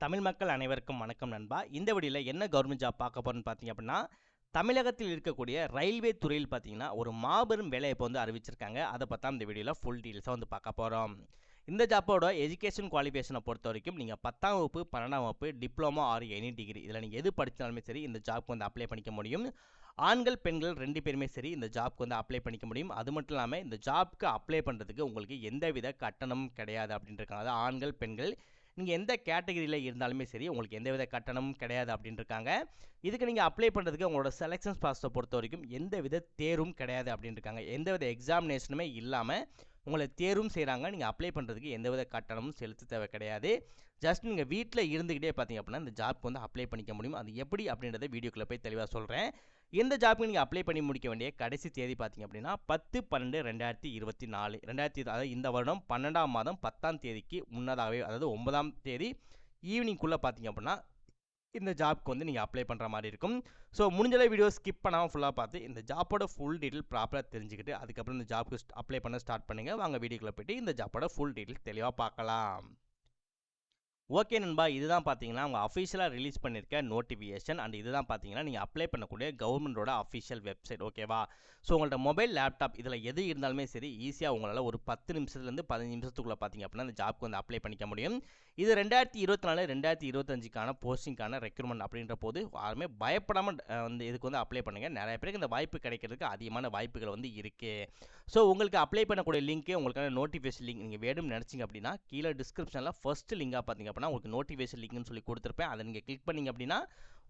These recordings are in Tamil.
தமிழ் மக்கள் அனைவருக்கும் வணக்கம் நண்பா. இந்த வீடியோவில் என்ன கவர்மெண்ட் ஜாப் பார்க்க போகிறோன்னு பார்த்தீங்க அப்படின்னா, தமிழகத்தில் இருக்கக்கூடிய ரயில்வே துறையில் பார்த்தீங்கன்னா ஒரு மாபெரும் வேலைவாய்ப்பு வந்து அறிவிச்சிருக்காங்க. அதை பார்த்தா இந்த வீடியோவில் ஃபுல் டீட்டெயில்ஸாக வந்து பார்க்க போகிறோம். இந்த ஜாப்போட எஜுகேஷன் குவாலிஃபிகேஷனை பொறுத்த வரைக்கும் நீங்கள் 10ஆம் வகுப்பு 12ஆம் வகுப்பு டிப்ளமோ ஆர் எனி டிகிரி இதில் நீங்கள் எது படித்தாலுமே சரி இந்த ஜாப்க்கு வந்து அப்ளை பண்ணிக்க முடியும். ஆண்கள் பெண்கள் 2 பேருமே சரி இந்த ஜாப்க்கு வந்து அப்ளை பண்ணிக்க முடியும். அது மட்டும் இல்லாமல் இந்த ஜாப்க்கு அப்ளை பண்ணுறதுக்கு உங்களுக்கு எந்தவித கட்டணமும் கிடையாது அப்படின்ட்டுருக்காங்க. அதாவது ஆண்கள் பெண்கள் நீங்கள் எந்த கேட்டகரியில் இருந்தாலுமே சரி உங்களுக்கு எந்தவித கட்டணமும் கிடையாது அப்படின்ட்டுருக்காங்க. இதுக்கு நீங்கள் அப்ளை பண்ணுறதுக்கு உங்களோட செலெக்ஷன் ப்ராசஸை பொறுத்த வரைக்கும் எந்தவித தேர்வும் கிடையாது அப்படின்ட்டுருக்காங்க. எந்தவித எக்ஸாமினேஷனுமே இல்லாமல் உங்களை தேர்வும் செய்கிறாங்க. நீங்கள் அப்ளை பண்ணுறதுக்கு எந்தவித கட்டணமும் செலுத்த தேவை கிடையாது. ஜஸ்ட் நீங்கள் வீட்டில் இருந்துக்கிட்டே பார்த்தீங்க அப்படின்னா இந்த ஜாப்க்கு வந்து அப்ளை பண்ணிக்க முடியும். அது எப்படி அப்படின்றத வீடியோக்குள்ளே போய் தெளிவாக சொல்கிறேன். இந்த ஜாப்புக்கு நீங்கள் அப்ளை பண்ணி முடிக்க வேண்டிய கடைசி தேதி பார்த்தீங்க அப்படின்னா 10/12/2024 அதாவது இந்த வருடம் 12ஆம் மாதம் 10ஆம் தேதிக்கு முன்னதாகவே, அதாவது 9ஆம் தேதி ஈவினிங்குள்ளே பார்த்தீங்க அப்படின்னா இந்த ஜாப்க்கு வந்து நீங்கள் அப்ளை பண்ணுற மாதிரி இருக்கும். ஸோ முடிஞ்சளவு வீடியோ ஸ்கிப் பண்ணாமல் ஃபுல்லாக பார்த்து இந்த ஜாப்போட ஃபுல் டீட்டெயில் ப்ராப்பராக தெரிஞ்சுக்கிட்டு அதுக்கப்புறம் இந்த ஜாப்க்கு அப்ளை பண்ண ஸ்டார்ட் பண்ணுங்கள். வாங்க வீடியோக்குள்ளே போய்ட்டு இந்த ஜாப்போட ஃபுல் டீட்டெயில் தெளிவாக பார்க்கலாம். ஓகே நண்பா, இதுதான் பார்த்தீங்கன்னா அவங்க அஃபிஷியலாக ரிலீஸ் பண்ணியிருக்க நோட்டிஃபிகேஷன். அண்ட் இதுதான் பார்த்தீங்கன்னா நீங்கள் அப்ளை பண்ணக்கூடிய கவர்மெண்டோட அஃபிஷியல் வெப்சைட். ஓகேவா? ஸோ உங்கள்ட்ட மொபைல் லேப்டாப் இதில் எது இருந்தாலுமே சரி ஈஸியாக உங்களால் ஒரு 10 நிமிஷத்துலேருந்து 15 நிமிஷத்துக்குள்ளே பார்த்தீங்க அப்படின்னா இந்த ஜாப்க்கு வந்து அப்ளை பண்ணிக்க முடியும். இது 2024 2025க்கான போஸ்டிங்கான ரெக்ரூட்மெண்ட் அப்படின்ற போது யாருமே பயப்படாமல் வந்து இதுக்கு வந்து அப்ளை பண்ணுங்கள். நிறைய பேருக்கு இந்த வாய்ப்பு கிடைக்கிறதுக்கு அதிகமான வாய்ப்புகள் வந்து இருக்குது. ஸோ உங்களுக்கு அப்ளை பண்ணக்கூடிய லிங்க்கு உங்களுக்கான நோட்டிஃபிகேஷன் லிங்க் நீங்கள் வேணும்னு நினச்சிங்க அப்படின்னா கீழே டிஸ்கிரிப்ஷனில் ஃபர்ஸ்ட் லிங்காக பார்த்தீங்க அப்படின்னா உங்களுக்கு நோட்டிஃபிகேஷன் லிங்க்னு சொல்லி கொடுத்துருப்பேன். அதை நீங்கள் கிளிக் பண்ணிங்க அப்படின்னா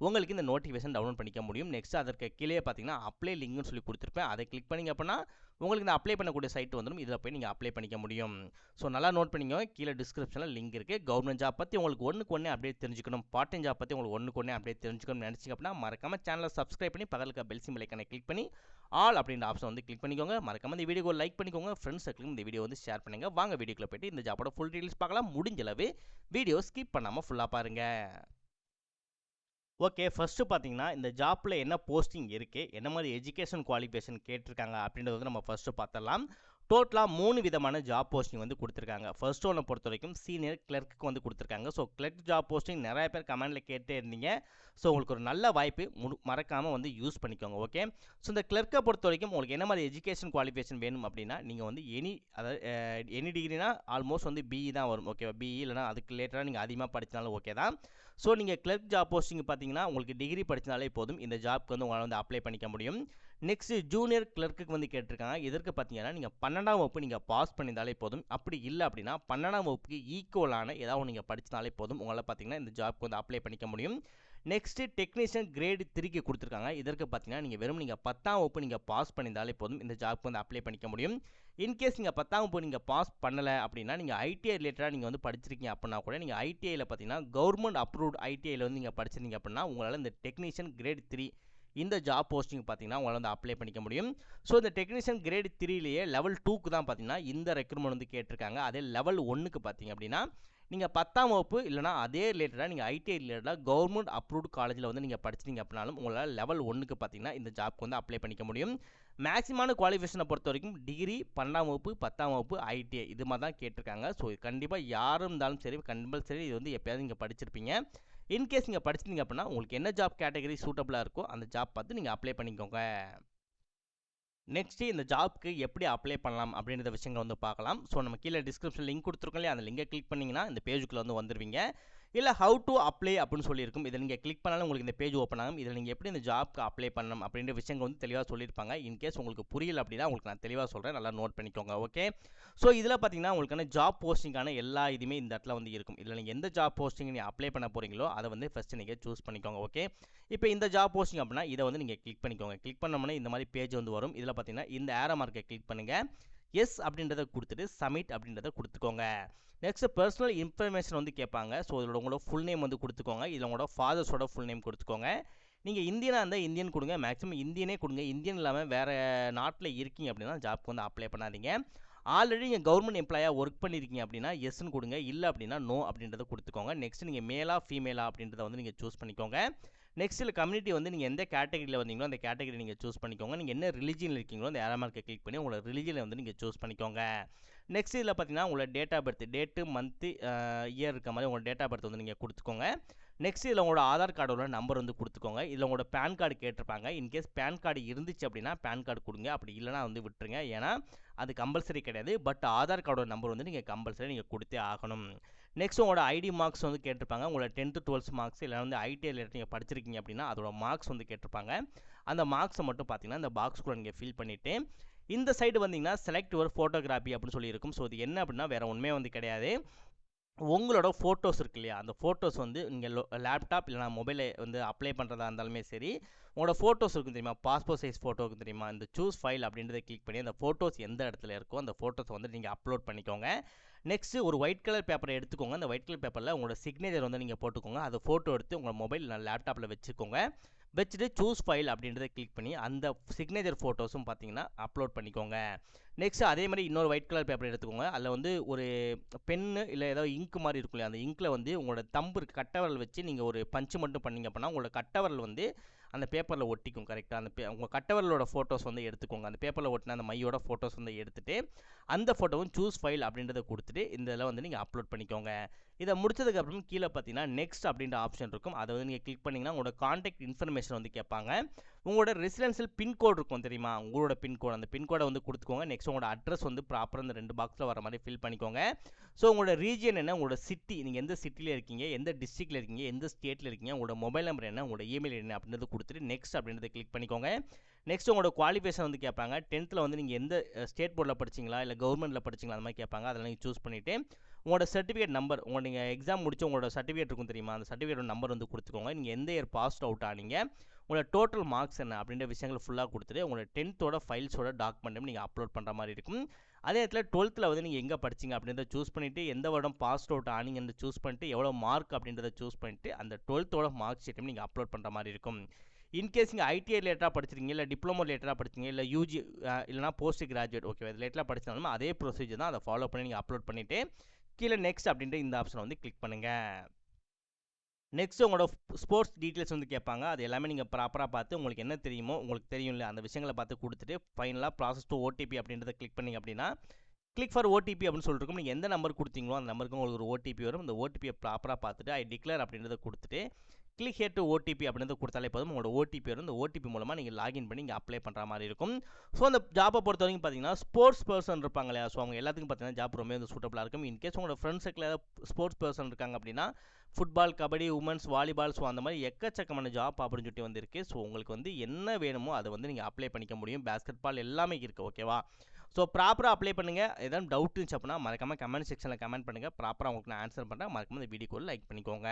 உங்களுக்கு இந்த நோட்டிஃபிகேஷன் டவுன்லோட் பண்ணிக்க முடியும். நெக்ஸ்ட் அதற்கு கீழே பார்த்தீங்கன்னா அப்ளை லிங்க்னு சொல்லி கொடுத்துருப்பேன். அதை கிளிக் பண்ணிங்க அப்படின்னா உங்களுக்கு இந்த அப்ளை பண்ணக்கூடிய சைட் வந்துடும். இதில் போய் நீங்கள் அப்ளை பண்ணிக்க முடியும். ஸோ நல்லா நோட் பண்ணிக்கோங்க. கீழே டிஸ்கிரிப்ஷனில் லிங்க் இருக்குது. கவர்மெண்ட் ஜாப் பற்றி உங்களுக்கு ஒன்றுக்கு ஒன்றே அப்டேட் தெரிஞ்சுக்கணும், பார்ட் டைம் ஜாப் பற்றி உங்களுக்கு ஒன்றுக்கு ஒன்றே அப்டேட் தெரிஞ்சுக்கணும்னு நினச்சிங்க அப்படின்னா மறக்காம சேனலை சப்ஸ்கிரைப் பண்ணி பக்கத்தில் பெல் சிம்பிள் ஐக்கானை கிளிக் பண்ணி ஆல் அப்படின்ற ஆப்ஷன் வந்து கிளிக் பண்ணிக்கோங்க. மறக்காம இந்த வீடியோ லைக் பண்ணிக்கோங்க. ஃப்ரெண்ட்ஸ் சர்க்கிளுக்கு இந்த வீடியோ வந்து ஷேர் பண்ணுங்கள். வாங்க வீடியோக்குள்ள போய்ட்டு இந்த ஜாப்போட ஃபுல் டீடைல்ஸ் பார்க்கலாம். முடிஞ்சளவு வீடியோ ஸ்கிப் பண்ணாமல் ஃபுல்லாக பாருங்கள். ஓகே, ஃபஸ்ட்டு பார்த்தீங்கன்னா இந்த ஜாப்பில் என்ன போஸ்டிங் இருக்குது, என்ன மாதிரி எஜுகேஷன் குவாலிஃபிகேஷன் கேட்டிருக்காங்க அப்படின்றத வந்து நம்ம ஃபஸ்ட்டு பார்த்துடலாம். டோட்டலாக 3 விதமான ஜாப் போஸ்டிங் வந்து கொடுத்துருக்காங்க. ஃபர்ஸ்ட் ஒன்னை பொறுத்த வரைக்கும் சீனியர் கிளர்க்கு வந்து கொடுத்துருக்காங்க. ஸோ கிளர்க் ஜாப் போஸ்டிங் நிறைய பேர் கமெண்டில் கேட்டே இருந்தீங்க. ஸோ உங்களுக்கு ஒரு நல்ல வாய்ப்பு, மறக்காமல் வந்து யூஸ் பண்ணிக்கோங்க. ஓகே, ஸோ இந்த கிளர்க்கை பொறுத்த வரைக்கும் உங்களுக்கு என்ன மாதிரி எஜுகேஷன் குவாலிஃபிகேஷன் வேணும் அப்படின்னா நீங்கள் வந்து எனி டிகிரினா ஆல்மோஸ்ட் வந்து பிஇ தான் வரும். ஓகேவா? பிஇ இல்லைனா அதுக்கு ரிலேட்டடாக நீங்கள் அதிகமாக படித்தாலும் ஓகே தான். ஸோ நீங்கள் கிளர்க் ஜாப் போஸ்டிங் பார்த்தீங்கன்னா உங்களுக்கு டிகிரி படித்தாலே போதும் இந்த ஜாப்க்கு வந்து உங்களால் வந்து அப்ளை பண்ணிக்க முடியும். நெக்ஸ்ட் ஜூனியர் கிளர்க்கு வந்து கேட்டிருக்காங்க. இதற்கு பார்த்தீங்கன்னா நீங்கள் 12ஆம் வகுப்பு நீங்கள் பாஸ் பண்ணியிருந்தாலே போதும். அப்படி இல்லை அப்படின்னா 12ஆம் வகுப்புக்கு ஈக்குவலான ஏதாவது நீங்கள் படிச்சினாலே போதும் உங்களால் பார்த்தீங்கன்னா இந்த ஜாப்க்கு வந்து அப்ளை பண்ணிக்க முடியும். நெக்ஸ்ட் டெக்னீஷியன் கிரேடு 3க்கு கொடுத்துருக்காங்க. இதற்கு பார்த்தீங்கன்னா நீங்கள் 10ஆம் வகுப்பு நீங்கள் பாஸ் பண்ணியிருந்தாலே போதும் இந்த ஜாப்க்கு வந்து அப்ளை பண்ணிக்க முடியும். இன்கேஸ் நீங்கள் 10ஆம் வகுப்பு நீங்கள் பாஸ் பண்ணலை அப்படின்னா நீங்கள் ஐடிஐ ரிலேட்டடாக நீங்கள் வந்து படிச்சிருக்கீங்க அப்படின்னா கூட நீங்கள் ஐடிஐயில் பார்த்தீங்கன்னா கவர்மெண்ட் அப்ரூவ்ட் ஐடிஐயில் வந்து நீங்கள் படிச்சிருந்தீங்க அப்படின்னா உங்களால் இந்த டெக்னீஷியன் கிரேட் 3 இந்த ஜாப் போஸ்டிங் பார்த்தீங்கன்னா உங்களால் வந்து அப்ளை பண்ணிக்க முடியும். ஸோ இந்த டெக்னீஷியன் கிரேட் 3லேயே லெவல் 2க்கு தான் பார்த்தீங்கன்னா இந்த ரெக்ரூட்மெண்ட் வந்து கேட்டிருக்காங்க. அதே லெவல் 1க்கு பார்த்தீங்க அப்படின்னா நீங்கள் 10ஆம் வகுப்பு இல்லைனா அதே ரிலேட்டடாக நீங்கள் ஐடிஐ ரிலேட்டடாக கவர்மெண்ட் அப்ரூவ்டு காலேஜில் வந்து நீங்கள் படிச்சிங்க அப்படின்னாலும் உங்களால் லெவல் 1க்கு பார்த்தீங்கன்னா இந்த ஜாப்க்கு வந்து அப்ளை பண்ணிக்க முடியும். மேக்ஸிமான குவாலிஃபிகேஷனை பொறுத்த வரைக்கும் டிகிரி, 12ஆம் வகுப்பு, 10ஆம் வகுப்பு, ஐடிஐ இது மாதிரி தான் கேட்டிருக்காங்க. ஸோ கண்டிப்பாக யாரும் இருந்தாலும் சரி கம்பல்சரி இது வந்து எப்போயாவது நீங்கள் படிச்சிருப்பீங்க. இன்கேஸ் நீங்கள் படிச்சிருந்தீங்க அப்படின்னா உங்களுக்கு என்ன ஜாப் கேட்டகரி சூட்டபுளாக இருக்கோ அந்த ஜாப் பார்த்து நீங்கள் அப்ளை பண்ணிக்கோங்க. நெக்ஸ்ட்டு இந்த ஜாப்க்கு எப்படி அப்ளை பண்ணலாம் அப்படின்ற விஷயங்களை வந்து பார்க்கலாம். ஸோ நம்ம கீழே டிஸ்கிரிப்ஷன் லிங்க் கொடுத்துருக்கோம் இல்லையா, அந்த லிங்கை கிளிக் பண்ணிங்கன்னா இந்த பேஜுக்குள்ளே வந்து வந்துடுவீங்க. இல்லை ஹவு டு அப்ளை அப்படின்னு சொல்லியிருக்கும். இதை நீங்கள் கிளிக் பண்ணாலும் உங்களுக்கு இந்த பேஜ் ஓப்பன் ஆகும். இதில் நீங்கள் எப்படி இந்த ஜாப்க்கு அப்ளை பண்ணணும் அப்படின்ற விஷயங்கள் வந்து தெளிவாக சொல்லியிருப்பாங்க. இன்கேஸ் உங்களுக்கு புரியல அப்படின்னா உங்களுக்கு நான் தெளிவாக சொல்கிறேன், நல்லா நோட் பண்ணிக்கோங்க. ஓகே, ஸோ இதில் பார்த்தீங்கன்னா உங்களுக்கான ஜாப் போஸ்டிங்கான எல்லா இதுவுமே இந்த இடத்துல வந்து இருக்கும். இதில் நீங்கள் எந்த ஜாப் போஸ்டிங் நீங்கள் அப்ளை பண்ண போகிறீங்களோ அதை வந்து ஃபஸ்ட்டு நீங்கள் சூஸ் பண்ணிக்கோங்க. ஓகே, இப்போ இந்த ஜாப் போஸ்டிங் அப்படின்னா இதை வந்து நீங்கள் கிளிக் பண்ணிக்கோங்க. கிளிக் பண்ணோம்னா இந்த மாதிரி பேஜ் வந்து வரும். இதில் பார்த்தீங்கன்னா இந்த ஏரோ மார்க்கை கிளிக் பண்ணுங்கள். எஸ் அப்படின்றத கொடுத்துட்டு சப்மிட் அப்படின்றத கொடுத்துக்கோங்க. நெக்ஸ்ட் பர்சனல் இன்ஃபர்மேஷன் வந்து கேட்பாங்க. ஸோ இதில் உங்களோட ஃபுல் நேம் வந்து கொடுத்துக்கோங்க. இதில் உங்களோட ஃபாதர்ஸோட ஃபுல் நேம் கொடுத்துக்கோங்க. நீங்கள் இந்தியனாக இருந்தால் இந்தியன் கொடுங்க, மேக்ஸிமம் இந்தியனே கொடுங்க. இந்தியன் இல்லாமல் வேறு நாட்டில் இருக்கீங்க அப்படின்னா ஜாப்க்கு வந்து அப்ளை பண்ணாதீங்க. ஆல்ரெடி நீங்கள் கவர்மெண்ட் எம்ப்ளாயாக ஒர்க் பண்ணியிருக்கீங்க அப்படின்னா எஸ்ன்னு கொடுங்க, இல்லை அப்படின்னா நோ அப்படின்றத கொடுத்துக்கோங்க. நெக்ஸ்ட் நீங்கள் மேலா ஃபீமேலா அப்படின்றத வந்து நீங்கள் சூஸ் பண்ணிக்கோங்க. நெக்ஸ்ட்டில் கம்யூனிட்டி வந்து நீங்கள் எந்த கேட்டகரியில் வந்தீங்களோ அந்த கேட்டகரி நீங்கள் சூஸ் பண்ணிக்கோங்க. நீங்கள் என்ன ரிலிஜியனில் இருக்கீங்களோ அந்த ஏரோ மார்க்கை கிளிக் பண்ணி உங்களோட ரிலிஜியனை வந்து நீங்கள் சூஸ் பண்ணிக்கோங்க. நெக்ஸ்ட் இதில் பார்த்தீங்கன்னா உங்களோட date of birth, date, month, year இருக்க மாதிரி உங்களோட டேட் ஆஃப் பர்த் வந்து நீங்கள் கொடுத்துக்கோங்க. நெக்ஸ்ட் இதில் உங்களோட ஆதார் கார்டோட நம்பர் வந்து கொடுத்துக்கோங்க. இதில் உங்களோட பேன் கார்டு கேட்டிருப்பாங்க. இன்கேஸ் பேன் கார்டு இருந்துச்சு அப்படின்னா பேன் கார்டு கொடுங்க, அப்படி இல்லைனா வந்து விட்டுருங்க. ஏன்னா அது கம்பல்சரி கிடையாது. பட் ஆதார் கார்டோட நம்பர் வந்து நீங்கள் கம்பல்சரி நீங்கள் கொடுத்தே ஆகணும். நெக்ஸ்ட் உங்களோட ஐடி மார்க்ஸ் வந்து கேட்டிருப்பாங்க. உங்களோட 10th 12th மார்க்ஸ் இல்லை வந்து ஐடிஐ நீங்கள் படிச்சிருக்கீங்க அப்படின்னா அதோட மார்க்ஸ் வந்து கேட்டிருப்பாங்க. அந்த மார்க்ஸை மட்டும் பார்த்தீங்கன்னா இந்த பாக்ஸ்குள்ளே நீங்கள் ஃபில் பண்ணிவிட்டு இந்த சைடு வந்தீங்கன்னா செலக்ட் யுவர் ஃபோட்டோகிராஃபி அப்படின்னு சொல்லியிருக்கும். ஸோ இது என்ன அப்படின்னா வேறு ஒன்றுமே வந்து கிடையாது. உங்களோட ஃபோட்டோஸ் இருக்கு இல்லையா, அந்த ஃபோட்டோஸ் வந்து நீங்கள் லேப்டாப் இல்லைனா மொபைலை வந்து அப்ளை பண்ணுறதா இருந்தாலுமே சரி, உங்களோட ஃபோட்டோஸ் இருக்கும் தெரியுமா, பாஸ்போர்ட் சைஸ் ஃபோட்டோ இருக்கும் தெரியுமா, இந்த சூஸ் ஃபைல் அப்படின்றத கிளிக் பண்ணி அந்த ஃபோட்டோஸ் எந்த இடத்துல இருக்கோ அந்த ஃபோட்டோஸை வந்து நீங்கள் அப்லோட் பண்ணிக்கோங்க. நெக்ஸ்ட்டு ஒரு ஒயிட் கலர் பேப்பரை எடுத்துக்கோங்க. அந்த ஒயிட் கலர் பேப்பரில் உங்களோட சிக்னேச்சர் வந்து நீங்கள் போட்டுக்கோங்க. அதை ஃபோட்டோ எடுத்து உங்கள் மொபைல் லேப்டாப்பில் வச்சுக்கோங்க. வச்சுட்டு சூஸ் ஃபைல் அப்படின்றத கிளிக் பண்ணி அந்த சிக்னேச்சர் ஃபோட்டோஸும் பார்த்தீங்கன்னா அப்லோட் பண்ணிக்கோங்க. நெக்ஸ்ட் அதே மாதிரி இன்னொரு ஒயிட் கலர் பேப்பர் எடுத்துக்கோங்க. அதில் வந்து ஒரு பென்னு இல்லை ஏதாவது இங்க் மாதிரி இருக்கும் இல்லையா, அந்த இங்கில் வந்து உங்களோட தம்பு கட்டவரல் வச்சு நீங்கள் ஒரு பஞ்சு மட்டும் பண்ணிங்க அப்படின்னா உங்களோட கட்டவரல் வந்து அந்த பேப்பரில் ஒட்டிக்கும். கரெக்டாக அந்த உங்கள் கட்டவரலோட ஃபோட்டோஸ் வந்து எடுத்துக்கோங்க. அந்த பேப்பரில் ஒட்டின அந்த மையோட ஃபோட்டோஸ் வந்து எடுத்துகிட்டு அந்த ஃபோட்டோவும் சூஸ் ஃபைல் அப்படின்றத கொடுத்துட்டு இந்த இதில் வந்து நீங்கள் அப்லோட் பண்ணிக்கோங்க. இதை முடிச்சதுக்கப்புறம் கீழே பார்த்தீங்கன்னா நெக்ஸ்ட் அப்படின்ற ஆப்ஷன் இருக்கும். அதை வந்து நீங்கள் கிளிக் பண்ணிங்கன்னா உங்களோட கான்டாக்ட் இன்ஃபர்மேஷன் வந்து கேட்பாங்க. உங்களோட ரெசிடென்ஷியல் பின்கோடு இருக்கும் தெரியுமா, உங்களோட பின்கோடு, அந்த பின்கோடை வந்து கொடுத்துக்கோங்க. நெக்ஸ்ட் உங்களோட அட்ரஸ் வந்து ப்ராப்பராக இந்த 2 பாக்ஸில் வர மாதிரி ஃபில் பண்ணிக்கோங்க. ஸோ உங்களோட ரீஜியன் என்ன, உங்களோட சிட்டி, நீங்கள் எந்த சிட்டியில் இருக்கீங்க, எந்த டிஸ்ட்ரிக்டில் இருக்கீங்க, எந்த ஸ்டேட்டில் இருக்கீங்க, உங்களோட மொபைல் நம்பர் என்ன, உங்களோட இமெயில் என்ன அப்படின்றத கொடுத்துட்டு நெக்ஸ்ட் அப்படின்றத கிளிக் பண்ணிக்கோங்க. நெக்ஸ்ட் உங்களோட குவாலிஃபிகேஷன் வந்து கேட்பாங்க. 10th வந்து நீங்கள் எந்த ஸ்டேட் போர்டில் படிச்சிங்களா இல்லை கவர்மெண்ட்டில் படிச்சிங்களா அந்த மாதிரி கேட்பாங்க. அதெல்லாம் நீங்கள் சூஸ் பண்ணிவிட்டு உங்களோட சர்டிஃபிகேட் நம்பர், உங்களோட நீங்கள் எக்ஸாம் முடிச்சு உங்களோட சர்டிஃபிகேட் இருக்கும் தெரியுமா, அந்த சர்டிஃபிகேட் நம்பர் வந்து கொடுத்துக்கோங்க. நீங்கள் எந்த இயர் பாஸ்ட் அவுட் ஆனீங்க, உங்களோட டோட்டல் மார்க்ஸ் என்ன அப்படின்ற விஷயங்கள் ஃபுல்லாக கொடுத்துட்டு உங்களோட 10th ஃபைல்ஸோட டாக்குமெண்ட்டும் நீங்கள் அப்லோட் பண்ணுற மாதிரி இருக்கும். அதே இடத்துல 12th வந்து நீங்கள் எங்கே படிச்சிங்க அப்படின்றத சூஸ் பண்ணிவிட்டு எந்த வருடம் பாஸ்ட் அவுட் ஆனீங்கன்னு சூஸ் பண்ணிட்டு எவ்வளோ மார்க் அப்படின்றத சூஸ் பண்ணிட்டு அந்த 12th மார்க் ஷீட்டும் நீங்கள் அப்லோட் பண்ணுற மாதிரி இருக்கும். இன்கேஸ் நீங்கள் ஐடிஐ ரிலேட்டடாக படிச்சிருக்கீங்க இல்லை டிப்ளமோ ரிலேட்டடாக படிச்சிங்க இல்லை யூஜி இல்லைனா போஸ்ட் கிராஜுவேட் ஓகே இது ரிலேட்டடாக படிச்சாலும் அதே ப்ரொசீஜர் தான். அதை ஃபாலோ பண்ணி நீங்கள் அப்லோட் பண்ணிவிட்டு கீழே நெக்ஸ்ட் அப்படின்ற இந்த ஆப்ஷனை வந்து கிளிக் பண்ணுங்கள். நெக்ஸ்ட் உங்களோட ஸ்போர்ட்ஸ் டீட்டெயில்ஸ் வந்து கேட்பாங்க. அது எல்லாமே நீங்கள் ப்ராப்பராக பார்த்து உங்களுக்கு என்ன தெரியுமோ உங்களுக்கு தெரியும் இல்லை அந்த விஷயங்களை பார்த்து கொடுத்துட்டு ஃபைனலாக ப்ராசஸ் டு ஓடிபி அப்படின்றத கிளிக் பண்ணிங்க அப்படின்னா கிளிக் ஃபார் ஓடிபி அப்படின்னு சொல்லிட்டு இருக்கும். நீங்கள் எந்த நம்பர் கொடுத்தீங்களோ அந்த நம்பருக்கு உங்களுக்கு ஒரு ஓடிபி வரும். இந்த ஓடிபியை ப்ராப்பராக பார்த்துட்டு ஐ டிக்ளேர் அப்படின்றத கொடுத்துட்டு கிளிக் ஹியர் டு ஓடிபி அப்படின்றத கொடுத்தாலே போதும். உங்களோட ஓடிபி வரும். இந்த ஓடிபி மூலமாக நீங்கள் லாகின் பண்ணி இங்கே அப்ளை பண்ணுற மாதிரி இருக்கும். ஸோ அந்த ஜாப்பை பொறுத்த வரைக்கும் பார்த்தீங்கன்னா ஸ்போர்ட்ஸ் பர்சன் இருப்பாங்க இல்லையா, ஸோ அவங்க எல்லாத்துக்கும் பார்த்தீங்கன்னா ஜாப் ரொம்ப வந்து சூட்டபுளாக இருக்கும். இன்கேஸ் உங்களோட ஃப்ரெண்ட்ஸ் சர்க்கிள் ஏதாவது ஸ்போர்ட்ஸ் பர்சன் இருக்காங்க அப்படின்னா football, kabaddi, women's, volleyball, so அந்த மாதிரி எக்கச்சக்கமான ஜாப் ஆப்பர்ச்சுனிட்டி வந்து இருக்குது. ஸோ உங்களுக்கு வந்து என்ன வேணுமோ அதை வந்து நீங்கள் அப்ளை பண்ணிக்க முடியும். பேஸ்கெட் பால் எல்லாமே இருக்குது ஓகேவா. ஸோ ப்ராப்பராக அப்ளை பண்ணுங்கள். ஏதாவது டவுட் இருந்துச்சு அப்படின்னா மறக்காமல் கமெண்ட் செக்ஷனில் கமெண்ட் பண்ணுங்கள். ப்ராப்பராக உங்களுக்கு நான் ஆன்சர் பண்ணுறேன். மறக்காமல் இந்த வீடியோக்கு லைக் பண்ணிக்கோங்க.